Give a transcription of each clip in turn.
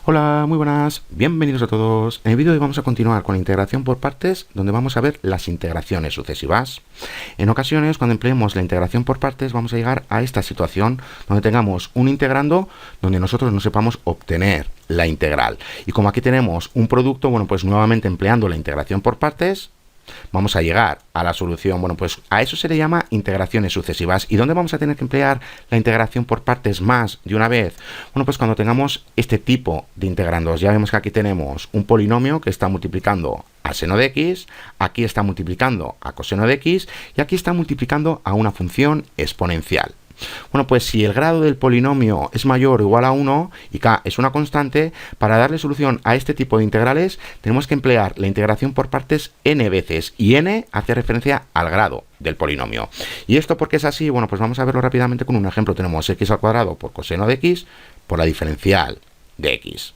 Hola, muy buenas, bienvenidos a todos. En el vídeo de hoy vamos a continuar con la integración por partes, donde vamos a ver las integraciones sucesivas. En ocasiones, cuando empleemos la integración por partes, vamos a llegar a esta situación donde tengamos un integrando donde nosotros no sepamos obtener la integral. Y como aquí tenemos un producto, bueno, pues nuevamente empleando la integración por partes, vamos a llegar a la solución. Bueno, pues a eso se le llama integraciones sucesivas. ¿Y dónde vamos a tener que emplear la integración por partes más de una vez? Bueno, pues cuando tengamos este tipo de integrandos. Ya vemos que aquí tenemos un polinomio que está multiplicando a seno de x, aquí está multiplicando a coseno de x y aquí está multiplicando a una función exponencial. Bueno, pues si el grado del polinomio es mayor o igual a 1 y k es una constante, para darle solución a este tipo de integrales tenemos que emplear la integración por partes n veces, y n hace referencia al grado del polinomio. ¿Y esto por qué es así? Bueno, pues vamos a verlo rápidamente con un ejemplo. Tenemos x al cuadrado por coseno de x por la diferencial de x.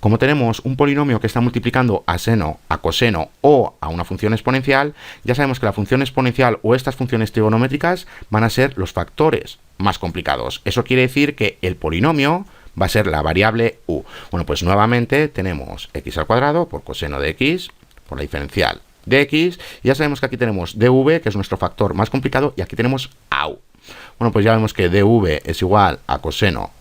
Como tenemos un polinomio que está multiplicando a seno, a coseno o a una función exponencial, ya sabemos que la función exponencial o estas funciones trigonométricas van a ser los factores más complicados. Eso quiere decir que el polinomio va a ser la variable u. Bueno, pues nuevamente tenemos x al cuadrado por coseno de x por la diferencial de x. Y ya sabemos que aquí tenemos dv, que es nuestro factor más complicado, y aquí tenemos au. Bueno, pues ya vemos que dv es igual a coseno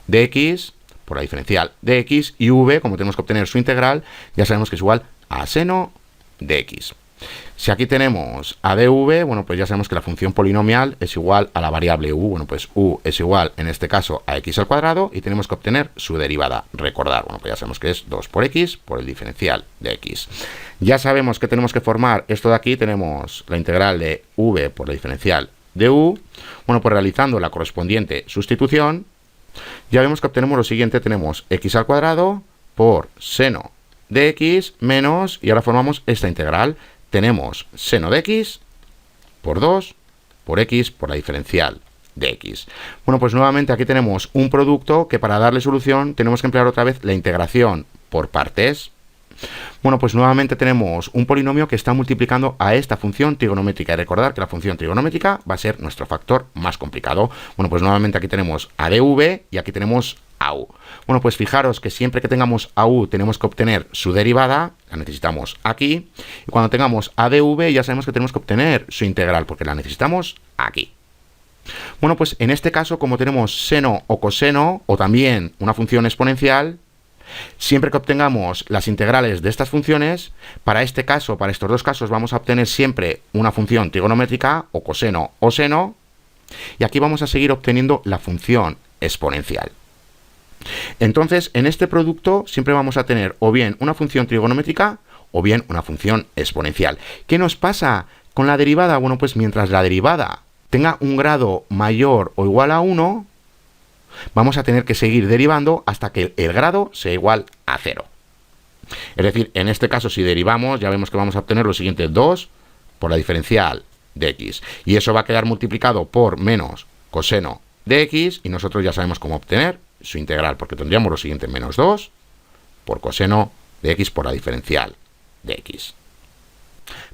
de x por la diferencial de x, y v, como tenemos que obtener su integral, ya sabemos que es igual a seno de x. Si aquí tenemos a dv, bueno, pues ya sabemos que la función polinomial es igual a la variable u. Bueno, pues u es igual, en este caso, a x al cuadrado, y tenemos que obtener su derivada. Recordar, bueno, pues ya sabemos que es 2 por x por el diferencial de x. Ya sabemos que tenemos que formar esto de aquí. Tenemos la integral de v por la diferencial de u. Bueno, pues realizando la correspondiente sustitución, ya vemos que obtenemos lo siguiente. Tenemos x al cuadrado por seno de x menos, y ahora formamos esta integral. Tenemos seno de x por 2 por x por la diferencial de x. Bueno, pues nuevamente aquí tenemos un producto que para darle solución tenemos que emplear otra vez la integración por partes. Bueno, pues nuevamente tenemos un polinomio que está multiplicando a esta función trigonométrica. Y recordar que la función trigonométrica va a ser nuestro factor más complicado. Bueno, pues nuevamente aquí tenemos a dv y aquí tenemos a u. Bueno, pues fijaros que siempre que tengamos a u tenemos que obtener su derivada. La necesitamos aquí. Y cuando tengamos a dv ya sabemos que tenemos que obtener su integral, porque la necesitamos aquí. Bueno, pues en este caso, como tenemos seno o coseno, o también una función exponencial, siempre que obtengamos las integrales de estas funciones, para este caso, para estos dos casos, vamos a obtener siempre una función trigonométrica, o coseno o seno, y aquí vamos a seguir obteniendo la función exponencial. Entonces, en este producto siempre vamos a tener o bien una función trigonométrica o bien una función exponencial. ¿Qué nos pasa con la derivada? Bueno, pues mientras la derivada tenga un grado mayor o igual a 1, vamos a tener que seguir derivando hasta que el grado sea igual a 0. Es decir, en este caso, si derivamos, ya vemos que vamos a obtener lo siguiente: 2 por la diferencial de x. Y eso va a quedar multiplicado por menos coseno de x, y nosotros ya sabemos cómo obtener su integral, porque tendríamos lo siguiente: menos 2 por coseno de x por la diferencial de x.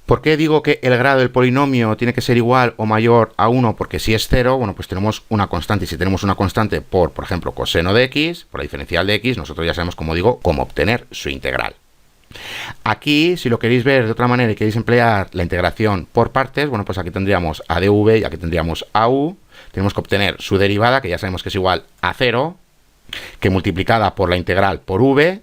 ¿Por qué digo que el grado del polinomio tiene que ser igual o mayor a 1? Porque si es 0, bueno, pues tenemos una constante. Y si tenemos una constante por ejemplo, coseno de x, por la diferencial de x, nosotros ya sabemos, como digo, cómo obtener su integral. Aquí, si lo queréis ver de otra manera y queréis emplear la integración por partes, bueno, pues aquí tendríamos a dv y aquí tendríamos a u. Tenemos que obtener su derivada, que ya sabemos que es igual a 0, que multiplicada por la integral por v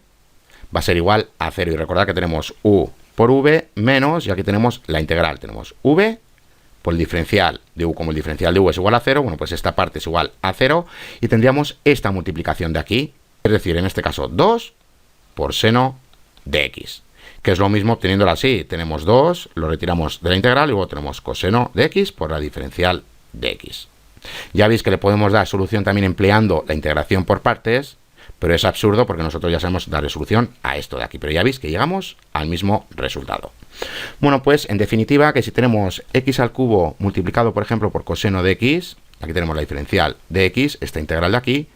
va a ser igual a 0. Y recordad que tenemos u por v menos, y aquí tenemos la integral. Tenemos v por el diferencial de u, como el diferencial de u es igual a 0, bueno, pues esta parte es igual a 0, y tendríamos esta multiplicación de aquí, es decir, en este caso 2 por seno de x, que es lo mismo obteniéndolo así. Tenemos 2, lo retiramos de la integral, y luego tenemos coseno de x por la diferencial de x. Ya veis que le podemos dar solución también empleando la integración por partes, pero es absurdo porque nosotros ya sabemos darle solución a esto de aquí. Pero ya veis que llegamos al mismo resultado. Bueno, pues en definitiva, que si tenemos x al cubo multiplicado, por ejemplo, por coseno de x, aquí tenemos la diferencial de x, esta integral de aquí,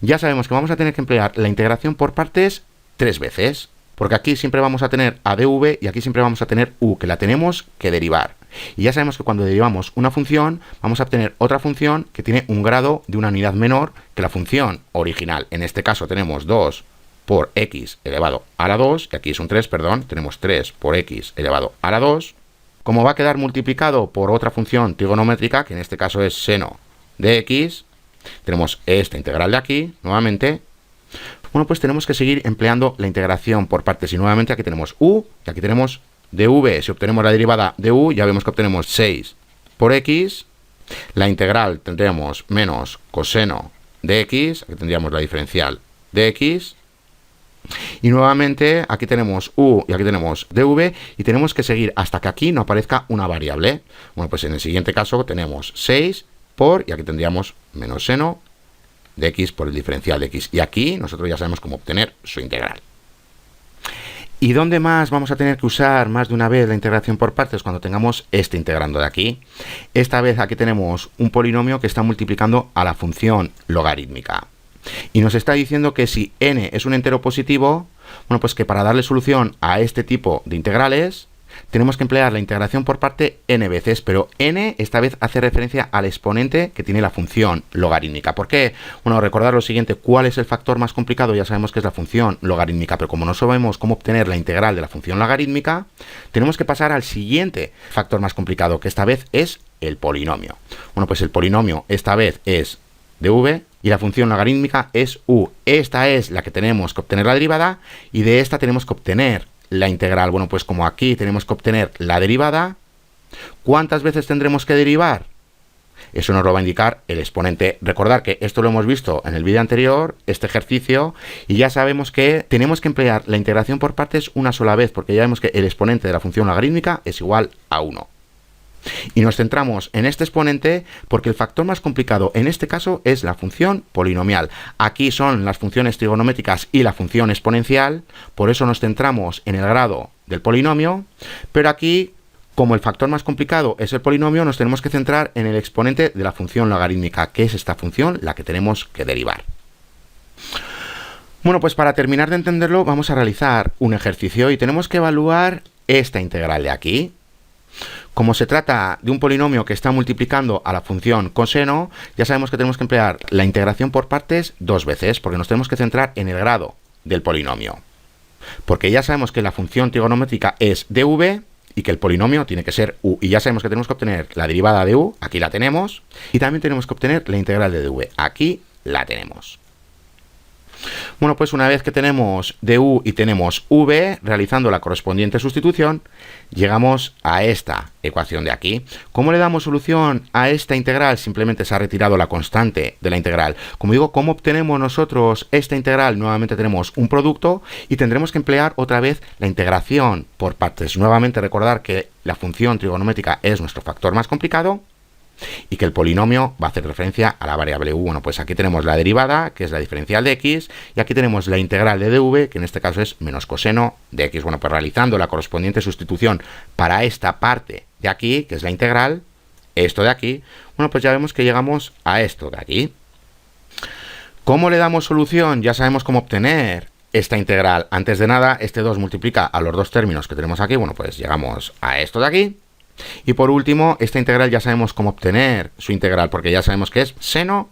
ya sabemos que vamos a tener que emplear la integración por partes 3 veces. Porque aquí siempre vamos a tener a dv y aquí siempre vamos a tener u, que la tenemos que derivar. Y ya sabemos que cuando derivamos una función, vamos a obtener otra función que tiene un grado de una unidad menor que la función original. En este caso tenemos 2 por x elevado a la 2, y aquí es un 3, perdón, tenemos 3 por x elevado a la 2. Como va a quedar multiplicado por otra función trigonométrica, que en este caso es seno de x, tenemos esta integral de aquí, nuevamente. Bueno, pues tenemos que seguir empleando la integración por partes, y nuevamente aquí tenemos u, y aquí tenemos dv. Si obtenemos la derivada de u, ya vemos que obtenemos 6 por x. La integral tendremos menos coseno de x, aquí tendríamos la diferencial de x. Y nuevamente aquí tenemos u y aquí tenemos dv, y tenemos que seguir hasta que aquí no aparezca una variable. Bueno, pues en el siguiente caso tenemos 6 por, y aquí tendríamos menos seno de x por el diferencial de x. Y aquí nosotros ya sabemos cómo obtener su integral. ¿Y dónde más vamos a tener que usar más de una vez la integración por partes? Cuando tengamos este integrando de aquí. Esta vez aquí tenemos un polinomio que está multiplicando a la función logarítmica. Y nos está diciendo que si n es un entero positivo, bueno, pues que para darle solución a este tipo de integrales, tenemos que emplear la integración por parte n veces, pero n esta vez hace referencia al exponente que tiene la función logarítmica. ¿Por qué? Bueno, recordar lo siguiente: ¿cuál es el factor más complicado? Ya sabemos que es la función logarítmica, pero como no sabemos cómo obtener la integral de la función logarítmica, tenemos que pasar al siguiente factor más complicado, que esta vez es el polinomio. Bueno, pues el polinomio esta vez es dv, y la función logarítmica es u. Esta es la que tenemos que obtener la derivada, y de esta tenemos que obtener la integral. Bueno, pues como aquí tenemos que obtener la derivada, ¿cuántas veces tendremos que derivar? Eso nos lo va a indicar el exponente. Recordar que esto lo hemos visto en el vídeo anterior, este ejercicio, y ya sabemos que tenemos que emplear la integración por partes una sola vez, porque ya vemos que el exponente de la función logarítmica es igual a 1. Y nos centramos en este exponente porque el factor más complicado en este caso es la función polinomial. Aquí son las funciones trigonométricas y la función exponencial, por eso nos centramos en el grado del polinomio, pero aquí, como el factor más complicado es el polinomio, nos tenemos que centrar en el exponente de la función logarítmica, que es esta función la que tenemos que derivar. Bueno, pues para terminar de entenderlo vamos a realizar un ejercicio y tenemos que evaluar esta integral de aquí. Como se trata de un polinomio que está multiplicando a la función coseno, ya sabemos que tenemos que emplear la integración por partes dos veces, porque nos tenemos que centrar en el grado del polinomio. Porque ya sabemos que la función trigonométrica es dv y que el polinomio tiene que ser u. Y ya sabemos que tenemos que obtener la derivada de u, aquí la tenemos, y también tenemos que obtener la integral de dv, aquí la tenemos. Bueno, pues una vez que tenemos du y tenemos v, realizando la correspondiente sustitución, llegamos a esta ecuación de aquí. ¿Cómo le damos solución a esta integral? Simplemente se ha retirado la constante de la integral. Como digo, ¿cómo obtenemos nosotros esta integral? Nuevamente tenemos un producto y tendremos que emplear otra vez la integración por partes. Nuevamente recordar que la función trigonométrica es nuestro factor más complicado y que el polinomio va a hacer referencia a la variable u. Bueno, pues aquí tenemos la derivada, que es la diferencial de x, y aquí tenemos la integral de dv, que en este caso es menos coseno de x. Bueno, pues realizando la correspondiente sustitución para esta parte de aquí, que es la integral, esto de aquí, bueno, pues ya vemos que llegamos a esto de aquí. ¿Cómo le damos solución? Ya sabemos cómo obtener esta integral. Antes de nada, este 2 multiplica a los dos términos que tenemos aquí. Bueno, pues llegamos a esto de aquí. Y por último, esta integral ya sabemos cómo obtener su integral, porque ya sabemos que es seno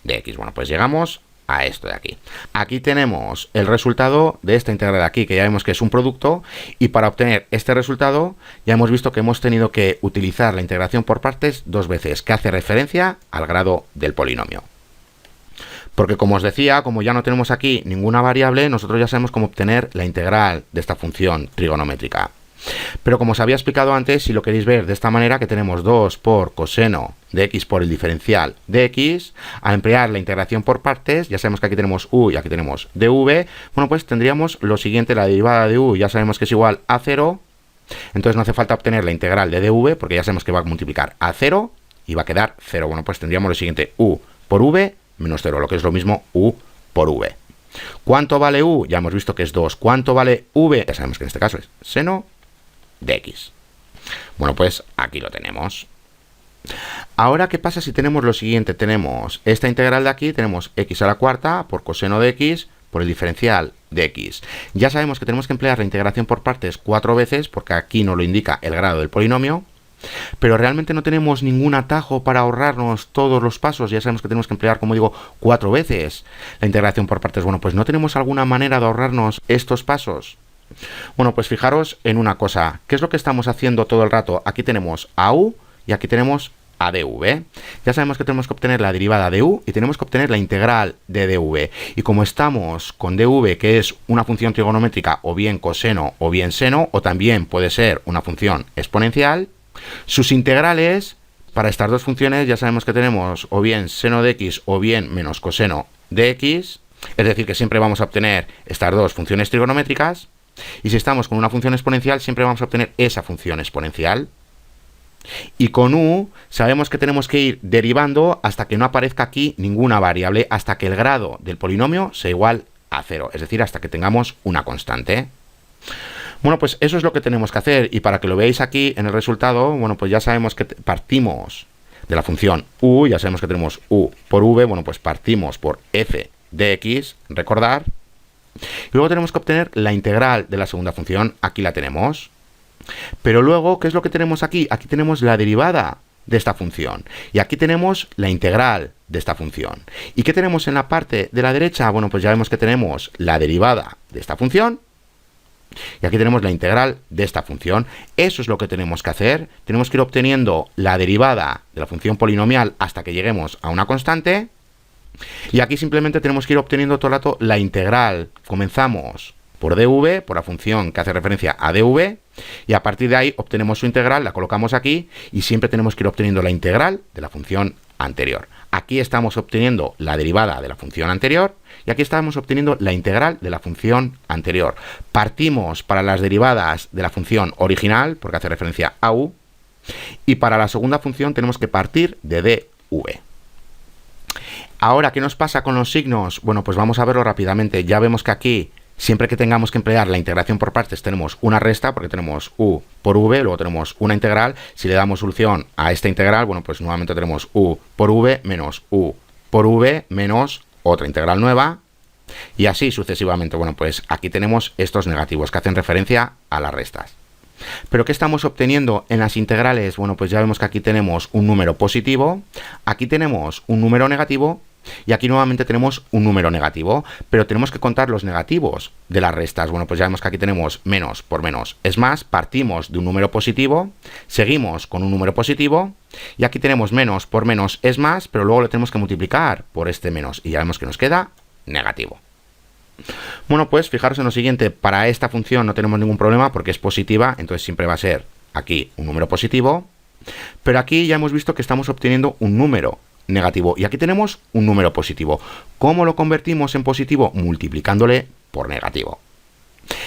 de x. Bueno, pues llegamos a esto de aquí. Aquí tenemos el resultado de esta integral de aquí, que ya vemos que es un producto, y para obtener este resultado ya hemos visto que hemos tenido que utilizar la integración por partes dos veces, que hace referencia al grado del polinomio. Porque como os decía, como ya no tenemos aquí ninguna variable, nosotros ya sabemos cómo obtener la integral de esta función trigonométrica. Pero como os había explicado antes, si lo queréis ver de esta manera, que tenemos 2 por coseno de x por el diferencial de x, al emplear la integración por partes, ya sabemos que aquí tenemos u y aquí tenemos dv, bueno, pues tendríamos lo siguiente: la derivada de u ya sabemos que es igual a 0, entonces no hace falta obtener la integral de dv, porque ya sabemos que va a multiplicar a 0 y va a quedar 0. Bueno, pues tendríamos lo siguiente: u por v menos 0, lo que es lo mismo u por v. ¿Cuánto vale u? Ya hemos visto que es 2. ¿Cuánto vale v? Ya sabemos que en este caso es seno de x. Bueno, pues aquí lo tenemos. Ahora, ¿qué pasa si tenemos lo siguiente? Tenemos esta integral de aquí, tenemos x a la cuarta por coseno de x por el diferencial de x. Ya sabemos que tenemos que emplear la integración por partes 4 veces, porque aquí nos lo indica el grado del polinomio. pero realmente no tenemos ningún atajo para ahorrarnos todos los pasos. Ya sabemos que tenemos que emplear, como digo, 4 veces la integración por partes. Bueno, pues no tenemos alguna manera de ahorrarnos estos pasos. Bueno, pues fijaros en una cosa. ¿Qué es lo que estamos haciendo todo el rato? Aquí tenemos a u y aquí tenemos a dv. Ya sabemos que tenemos que obtener la derivada de u y tenemos que obtener la integral de dv. Y como estamos con dv, que es una función trigonométrica o bien coseno o bien seno, o también puede ser una función exponencial, sus integrales para estas dos funciones ya sabemos que tenemos o bien seno de x o bien menos coseno de x, es decir, que siempre vamos a obtener estas dos funciones trigonométricas, y si estamos con una función exponencial siempre vamos a obtener esa función exponencial. Y con u sabemos que tenemos que ir derivando hasta que no aparezca aquí ninguna variable, hasta que el grado del polinomio sea igual a 0, es decir, hasta que tengamos una constante. Bueno, pues eso es lo que tenemos que hacer, y para que lo veáis aquí en el resultado, bueno, pues ya sabemos que partimos de la función u, ya sabemos que tenemos u por v, bueno, pues partimos por f de x, recordar, y luego tenemos que obtener la integral de la segunda función, aquí la tenemos. Pero luego, ¿qué es lo que tenemos aquí? Aquí tenemos la derivada de esta función. Y aquí tenemos la integral de esta función. ¿Y qué tenemos en la parte de la derecha? Bueno, pues ya vemos que tenemos la derivada de esta función. Y aquí tenemos la integral de esta función. Eso es lo que tenemos que hacer. Tenemos que ir obteniendo la derivada de la función polinomial hasta que lleguemos a una constante. Y aquí simplemente tenemos que ir obteniendo todo el rato la integral. Comenzamos por dv, por la función que hace referencia a dv, y a partir de ahí obtenemos su integral, la colocamos aquí, y siempre tenemos que ir obteniendo la integral de la función anterior. Aquí estamos obteniendo la derivada de la función anterior, y aquí estamos obteniendo la integral de la función anterior. Partimos para las derivadas de la función original, porque hace referencia a u, y para la segunda función tenemos que partir de dv. Ahora, ¿qué nos pasa con los signos? Bueno, pues vamos a verlo rápidamente. Ya vemos que aquí, siempre que tengamos que emplear la integración por partes, tenemos una resta, porque tenemos u por v, luego tenemos una integral. Si le damos solución a esta integral, bueno, pues nuevamente tenemos u por v menos u por v menos otra integral nueva, y así sucesivamente. Bueno, pues aquí tenemos estos negativos que hacen referencia a las restas. ¿Pero qué estamos obteniendo en las integrales? Bueno, pues ya vemos que aquí tenemos un número positivo, aquí tenemos un número negativo, y aquí nuevamente tenemos un número negativo, pero tenemos que contar los negativos de las restas. Bueno, pues ya vemos que aquí tenemos menos por menos es más, partimos de un número positivo, seguimos con un número positivo, y aquí tenemos menos por menos es más, pero luego lo tenemos que multiplicar por este menos, y ya vemos que nos queda negativo. Bueno, pues fijaros en lo siguiente, para esta función no tenemos ningún problema porque es positiva, entonces siempre va a ser aquí un número positivo, pero aquí ya hemos visto que estamos obteniendo un número negativo, y aquí tenemos un número positivo. ¿Cómo lo convertimos en positivo? Multiplicándole por negativo.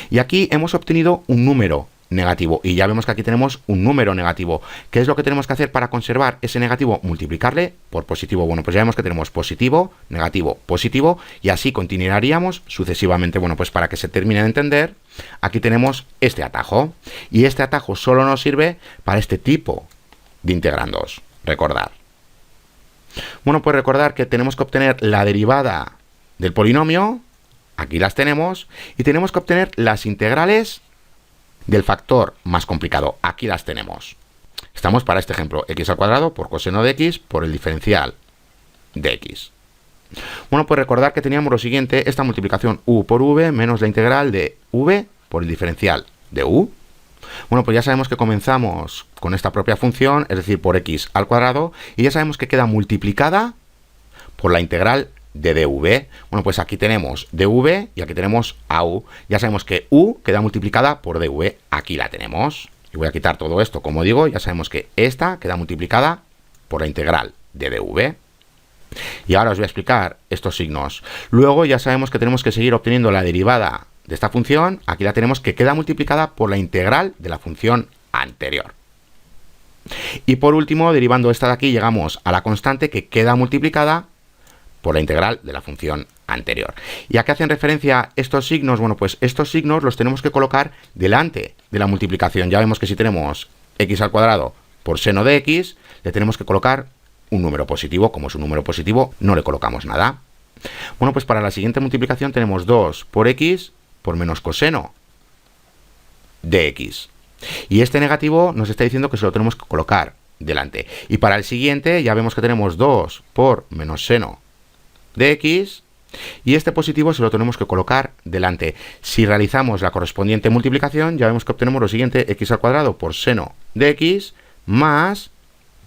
Y aquí hemos obtenido un número negativo, y ya vemos que aquí tenemos un número negativo. ¿Qué es lo que tenemos que hacer para conservar ese negativo? Multiplicarle por positivo. Bueno, pues ya vemos que tenemos positivo, positivo, y así continuaríamos sucesivamente. Bueno, pues para que se termine de entender, aquí tenemos este atajo, y este atajo solo nos sirve para este tipo de integrandos. Recordad. Bueno, pues recordar que tenemos que obtener la derivada del polinomio, aquí las tenemos, y tenemos que obtener las integrales del factor más complicado, aquí las tenemos. Estamos para este ejemplo, x al cuadrado por coseno de x por el diferencial de x. Bueno, pues recordar que teníamos lo siguiente, esta multiplicación u por v menos la integral de v por el diferencial de u. Bueno, pues ya sabemos que comenzamos con esta propia función, es decir, por x al cuadrado, y ya sabemos que queda multiplicada por la integral de dv. Bueno, pues aquí tenemos dv y aquí tenemos a u. Ya sabemos que u queda multiplicada por dv, aquí la tenemos. Y voy a quitar todo esto, como digo, ya sabemos que esta queda multiplicada por la integral de dv. Y ahora os voy a explicar estos signos. Luego ya sabemos que tenemos que seguir obteniendo la derivada de esta función, aquí la tenemos que queda multiplicada por la integral de la función anterior. Y por último, derivando esta de aquí, llegamos a la constante que queda multiplicada por la integral de la función anterior. ¿Y a qué hacen referencia estos signos? Bueno, pues estos signos los tenemos que colocar delante de la multiplicación. Ya vemos que si tenemos x al cuadrado por seno de x, le tenemos que colocar un número positivo. Como es un número positivo, no le colocamos nada. Bueno, pues para la siguiente multiplicación tenemos 2 por x por menos coseno de x. Y este negativo nos está diciendo que se lo tenemos que colocar delante. Y para el siguiente ya vemos que tenemos 2 por menos seno de x. Y este positivo se lo tenemos que colocar delante. Si realizamos la correspondiente multiplicación, ya vemos que obtenemos lo siguiente: x al cuadrado por seno de x más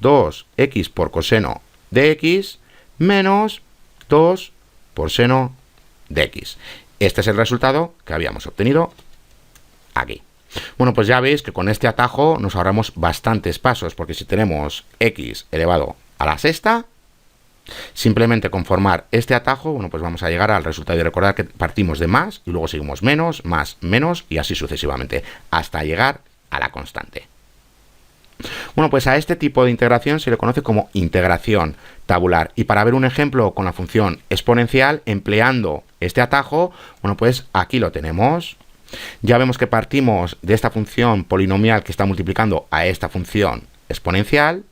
2x por coseno de x menos 2 por seno de x. Este es el resultado que habíamos obtenido aquí. Bueno, pues ya veis que con este atajo nos ahorramos bastantes pasos, porque si tenemos x elevado a la sexta, simplemente con formar este atajo, bueno, pues vamos a llegar al resultado. Y recordar que partimos de más y luego seguimos menos, más, menos y así sucesivamente, hasta llegar a la constante. Bueno, pues a este tipo de integración se le conoce como integración tabular. Y para ver un ejemplo con la función exponencial empleando este atajo, bueno, pues aquí lo tenemos. Ya vemos que partimos de esta función polinomial que está multiplicando a esta función exponencial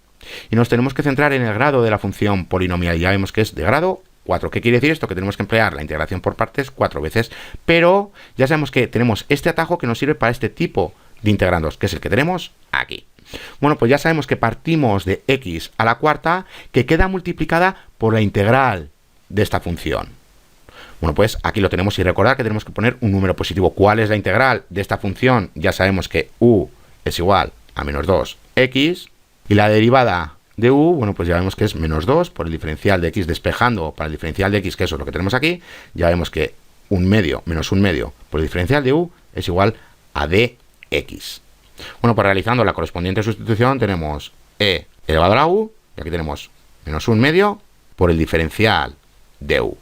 y nos tenemos que centrar en el grado de la función polinomial. Ya vemos que es de grado 4. ¿Qué quiere decir esto? Que tenemos que emplear la integración por partes 4 veces, pero ya sabemos que tenemos este atajo que nos sirve para este tipo de integrandos, que es el que tenemos aquí. Bueno, pues ya sabemos que partimos de x a la cuarta, que queda multiplicada por la integral de esta función. Bueno, pues aquí lo tenemos y recordar que tenemos que poner un número positivo. ¿Cuál es la integral de esta función? Ya sabemos que u es igual a menos 2x y la derivada de u, bueno, pues ya vemos que es menos 2 por el diferencial de x, despejando para el diferencial de x, que eso es lo que tenemos aquí. Ya vemos que un medio menos un medio por el diferencial de u es igual a dx. Bueno, pues realizando la correspondiente sustitución tenemos e elevado a la u, y aquí tenemos menos un medio por el diferencial de u.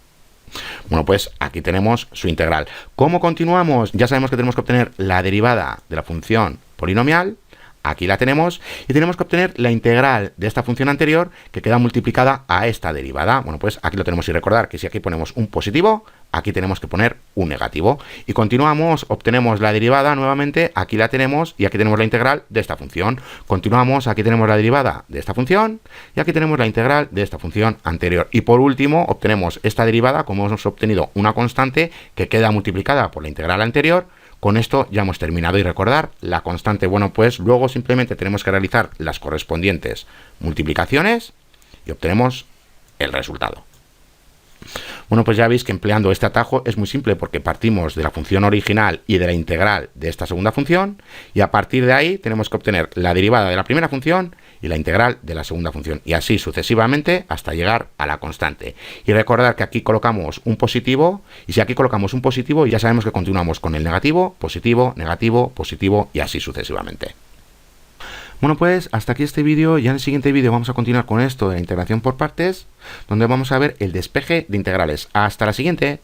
Bueno, pues aquí tenemos su integral. ¿Cómo continuamos? Ya sabemos que tenemos que obtener la derivada de la función polinomial. Aquí la tenemos y tenemos que obtener la integral de esta función anterior que queda multiplicada a esta derivada. Bueno, pues aquí lo tenemos y recordar que si aquí ponemos un positivo, aquí tenemos que poner un negativo. Y continuamos, obtenemos la derivada nuevamente, aquí la tenemos y aquí tenemos la integral de esta función. Continuamos, aquí tenemos la derivada de esta función y aquí tenemos la integral de esta función anterior. Y por último, obtenemos esta derivada, como hemos obtenido una constante que queda multiplicada por la integral anterior. Con esto ya hemos terminado y recordar la constante. Bueno, pues luego simplemente tenemos que realizar las correspondientes multiplicaciones y obtenemos el resultado. Bueno, pues ya veis que empleando este atajo es muy simple porque partimos de la función original y de la integral de esta segunda función y a partir de ahí tenemos que obtener la derivada de la primera función y la integral de la segunda función y así sucesivamente hasta llegar a la constante. Y recordar que aquí colocamos un positivo y si aquí colocamos un positivo ya sabemos que continuamos con el negativo, positivo, negativo, positivo y así sucesivamente. Bueno, pues hasta aquí este vídeo. Ya en el siguiente vídeo vamos a continuar con esto de la integración por partes, donde vamos a ver el despeje de integrales. Hasta la siguiente.